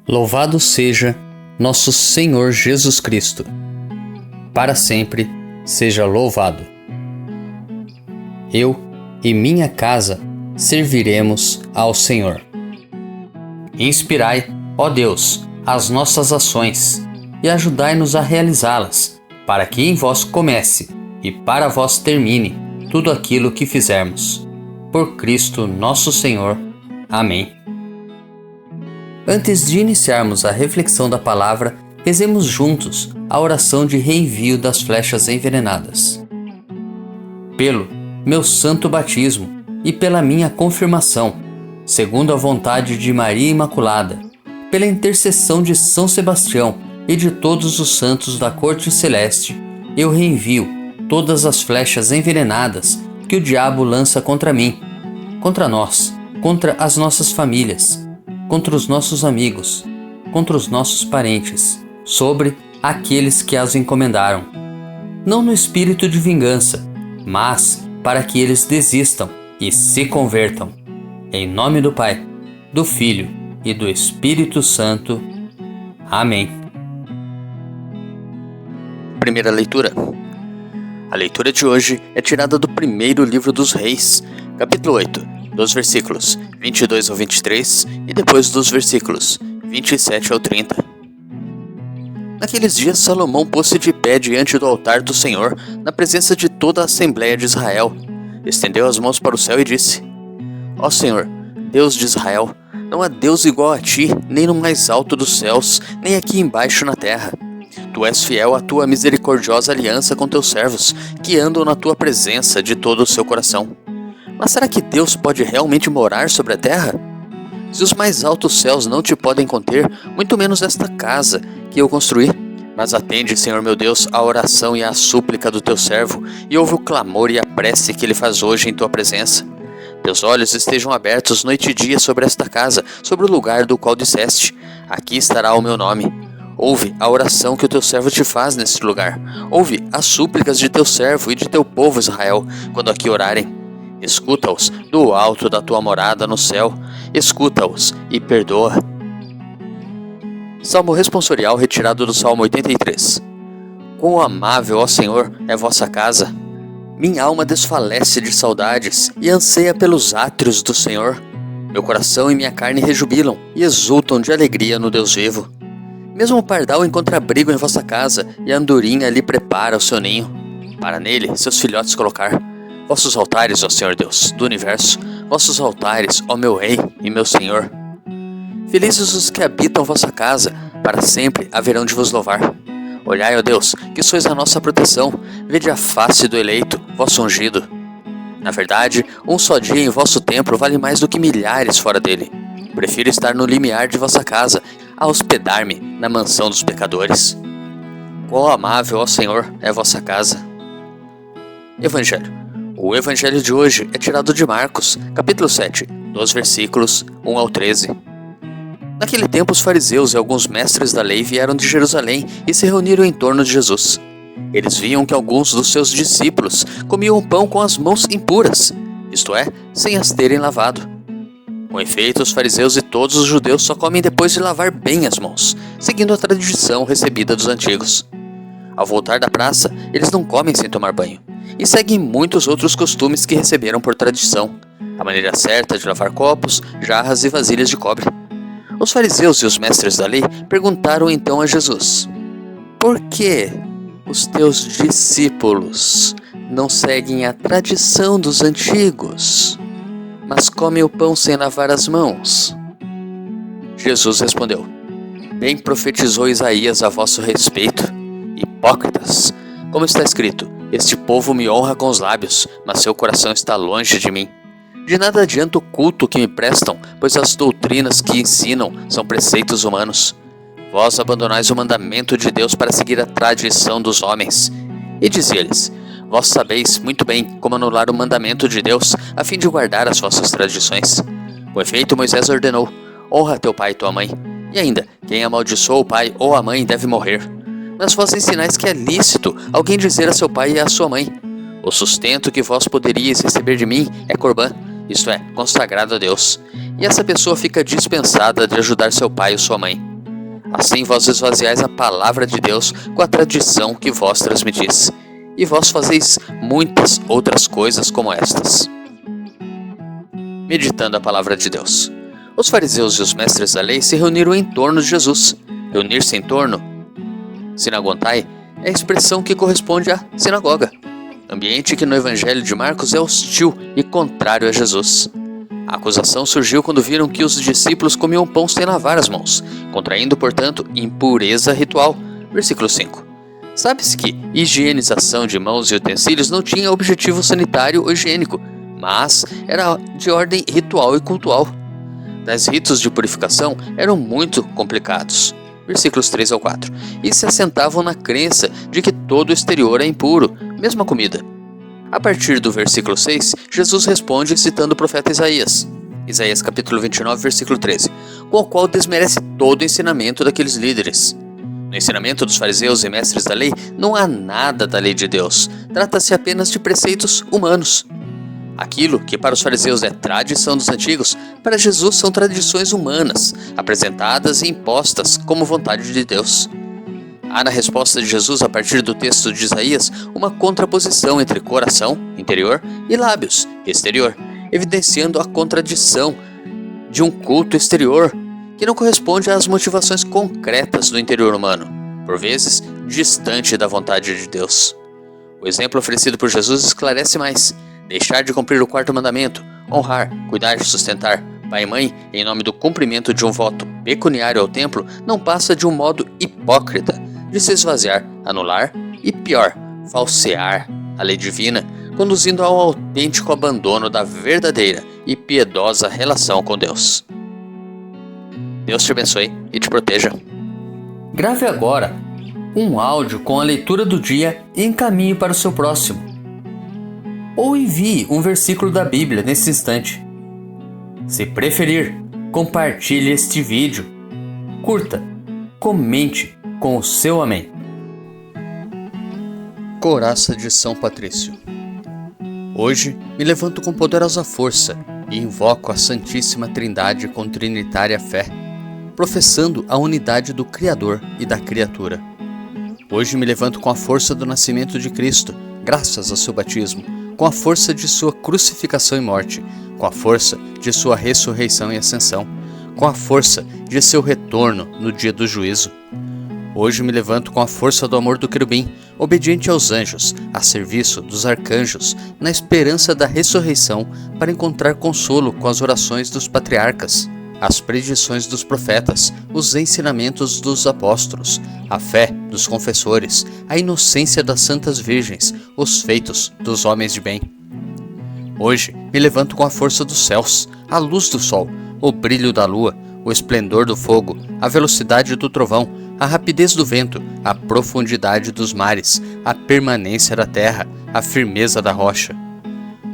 Louvado seja nosso Senhor Jesus Cristo. Para sempre seja louvado. Eu e minha casa serviremos ao Senhor. Inspirai, ó Deus, as nossas ações e ajudai-nos a realizá-las, para que em vós comece e para vós termine tudo aquilo que fizermos. Por Cristo nosso Senhor. Amém. Antes de iniciarmos a reflexão da palavra, rezemos juntos a oração de reenvio das flechas envenenadas. Pelo meu santo batismo e pela minha confirmação, segundo a vontade de Maria Imaculada, pela intercessão de São Sebastião e de todos os santos da corte celeste, eu reenvio todas as flechas envenenadas que o diabo lança contra mim, contra nós, contra as nossas famílias, contra os nossos amigos, contra os nossos parentes, sobre aqueles que as encomendaram. Não no espírito de vingança, mas para que eles desistam e se convertam. Em nome do Pai, do Filho e do Espírito Santo. Amém. Primeira leitura. A leitura de hoje é tirada do primeiro livro dos Reis, capítulo 8, dos versículos 22 ao 23 e depois dos versículos 27 ao 30. Naqueles dias, Salomão pôs-se de pé diante do altar do Senhor, na presença de toda a Assembleia de Israel. Estendeu as mãos para o céu e disse: Ó Senhor, Deus de Israel, não há Deus igual a ti, nem no mais alto dos céus, nem aqui embaixo na terra. Tu és fiel à tua misericordiosa aliança com teus servos, que andam na tua presença de todo o seu coração. Mas será que Deus pode realmente morar sobre a terra? Se os mais altos céus não te podem conter, muito menos esta casa que eu construí. Mas atende, Senhor meu Deus, a oração e a súplica do teu servo, e ouve o clamor e a prece que ele faz hoje em tua presença. Teus olhos estejam abertos noite e dia sobre esta casa, sobre o lugar do qual disseste: aqui estará o meu nome. Ouve a oração que o teu servo te faz neste lugar. Ouve as súplicas de teu servo e de teu povo Israel, quando aqui orarem. Escuta-os do alto da tua morada no céu. Escuta-os e perdoa. Salmo responsorial retirado do Salmo 83. Quão amável, ó Senhor, é vossa casa! Minha alma desfalece de saudades e anseia pelos átrios do Senhor. Meu coração e minha carne rejubilam e exultam de alegria no Deus vivo. Mesmo o pardal encontra abrigo em vossa casa, e a andorinha lhe prepara o seu ninho, para nele seus filhotes colocar. Vossos altares, ó Senhor Deus do universo, vossos altares, ó meu Rei e meu Senhor. Felizes os que habitam vossa casa, para sempre haverão de vos louvar. Olhai, ó Deus, que sois a nossa proteção, vede a face do eleito, vosso ungido. Na verdade, um só dia em vosso templo vale mais do que milhares fora dele. Prefiro estar no limiar de vossa casa, a hospedar-me na mansão dos pecadores. Quão amável, ó Senhor, é vossa casa. Evangelho. O evangelho de hoje é tirado de Marcos, capítulo 7, dos versículos 1 ao 13. Naquele tempo, os fariseus e alguns mestres da lei vieram de Jerusalém e se reuniram em torno de Jesus. Eles viam que alguns dos seus discípulos comiam o pão com as mãos impuras, isto é, sem as terem lavado. Com efeito, os fariseus e todos os judeus só comem depois de lavar bem as mãos, seguindo a tradição recebida dos antigos. Ao voltar da praça, eles não comem sem tomar banho, e seguem muitos outros costumes que receberam por tradição, a maneira certa de lavar copos, jarras e vasilhas de cobre. Os fariseus e os mestres da lei perguntaram então a Jesus: por que os teus discípulos não seguem a tradição dos antigos, mas comem o pão sem lavar as mãos? Jesus respondeu: bem profetizou Isaías a vosso respeito, hipócritas, como está escrito: este povo me honra com os lábios, mas seu coração está longe de mim. De nada adianta o culto que me prestam, pois as doutrinas que ensinam são preceitos humanos. Vós abandonais o mandamento de Deus para seguir a tradição dos homens. E dizia-lhes: vós sabeis muito bem como anular o mandamento de Deus, a fim de guardar as vossas tradições. Com efeito, Moisés ordenou: honra teu pai e tua mãe. E ainda, quem amaldiçoa o pai ou a mãe deve morrer. Mas vós ensinais que é lícito alguém dizer a seu pai e a sua mãe: o sustento que vós poderíeis receber de mim é corbã, isto é, consagrado a Deus. E essa pessoa fica dispensada de ajudar seu pai ou sua mãe. Assim vós esvaziais a palavra de Deus com a tradição que vós transmitis. E vós fazeis muitas outras coisas como estas. Meditando a palavra de Deus. Os fariseus e os mestres da lei se reuniram em torno de Jesus. Reunir-se em torno, sinagogai, é a expressão que corresponde à sinagoga. Ambiente que no Evangelho de Marcos é hostil e contrário a Jesus. A acusação surgiu quando viram que os discípulos comiam pão sem lavar as mãos, contraindo, portanto, impureza ritual. Versículo 5. Sabe-se que higienização de mãos e utensílios não tinha objetivo sanitário ou higiênico, mas era de ordem ritual e cultual. Tais ritos de purificação eram muito complicados. Versículos 3 ao 4. E se assentavam na crença de que todo o exterior é impuro, mesmo a comida. A partir do versículo 6, Jesus responde citando o profeta Isaías. Isaías capítulo 29, versículo 13, com o qual desmerece todo o ensinamento daqueles líderes. No ensinamento dos fariseus e mestres da lei, não há nada da lei de Deus. Trata-se apenas de preceitos humanos. Aquilo que para os fariseus é tradição dos antigos, para Jesus são tradições humanas, apresentadas e impostas como vontade de Deus. Há na resposta de Jesus a partir do texto de Isaías uma contraposição entre coração, interior, e lábios, exterior, evidenciando a contradição de um culto exterior que não corresponde às motivações concretas do interior humano, por vezes distante da vontade de Deus. O exemplo oferecido por Jesus esclarece mais. Deixar de cumprir o quarto mandamento, honrar, cuidar e sustentar pai e mãe em nome do cumprimento de um voto pecuniário ao templo não passa de um modo hipócrita de se esvaziar, anular e, pior, falsear a lei divina, conduzindo ao autêntico abandono da verdadeira e piedosa relação com Deus. Deus te abençoe e te proteja. Grave agora um áudio com a leitura do dia e encaminhe para o seu próximo. Ou envie um versículo da Bíblia nesse instante. Se preferir, compartilhe este vídeo. Curta, comente com o seu amém. Coraça de São Patrício. Hoje me levanto com poderosa força e invoco a Santíssima Trindade com trinitária fé, professando a unidade do Criador e da criatura. Hoje me levanto com a força do nascimento de Cristo, graças ao seu batismo, com a força de sua crucificação e morte, com a força de sua ressurreição e ascensão, com a força de seu retorno no dia do juízo. Hoje me levanto com a força do amor do querubim, obediente aos anjos, a serviço dos arcanjos, na esperança da ressurreição, para encontrar consolo com as orações dos patriarcas, as predições dos profetas, os ensinamentos dos apóstolos, a fé dos confessores, a inocência das santas virgens, os feitos dos homens de bem. Hoje me levanto com a força dos céus, a luz do sol, o brilho da lua, o esplendor do fogo, a velocidade do trovão, a rapidez do vento, a profundidade dos mares, a permanência da terra, a firmeza da rocha.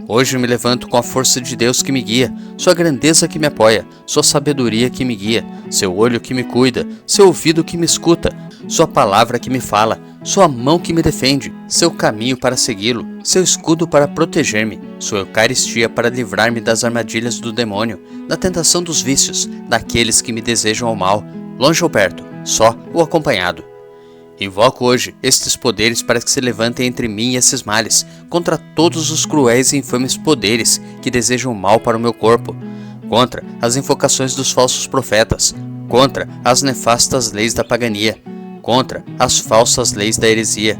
Hoje me levanto com a força de Deus que me guia, sua grandeza que me apoia, sua sabedoria que me guia, seu olho que me cuida, seu ouvido que me escuta, sua palavra que me fala, sua mão que me defende, seu caminho para segui-lo, seu escudo para proteger-me, sua Eucaristia para livrar-me das armadilhas do demônio, da tentação dos vícios, daqueles que me desejam o mal, longe ou perto, só ou acompanhado. Invoco hoje estes poderes para que se levantem entre mim e esses males, contra todos os cruéis e infames poderes que desejam mal para o meu corpo, contra as invocações dos falsos profetas, contra as nefastas leis da pagania, contra as falsas leis da heresia,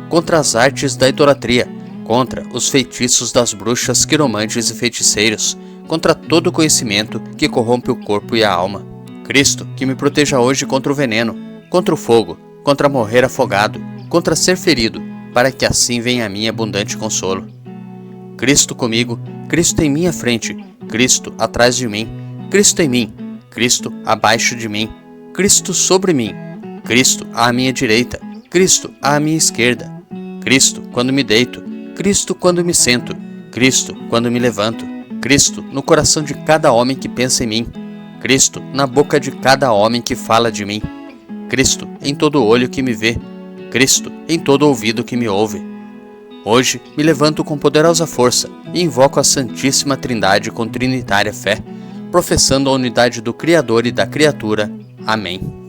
contra as artes da idolatria, contra os feitiços das bruxas, quiromantes e feiticeiros, contra todo conhecimento que corrompe o corpo e a alma. Cristo, que me proteja hoje contra o veneno, contra o fogo, contra morrer afogado, contra ser ferido, para que assim venha a mim abundante consolo. Cristo comigo, Cristo em minha frente, Cristo atrás de mim, Cristo em mim, Cristo abaixo de mim, Cristo sobre mim, Cristo à minha direita, Cristo à minha esquerda, Cristo quando me deito, Cristo quando me sento, Cristo quando me levanto, Cristo no coração de cada homem que pensa em mim, Cristo na boca de cada homem que fala de mim, Cristo em todo olho que me vê, Cristo em todo ouvido que me ouve. Hoje me levanto com poderosa força e invoco a Santíssima Trindade com trinitária fé, professando a unidade do Criador e da criatura. Amém.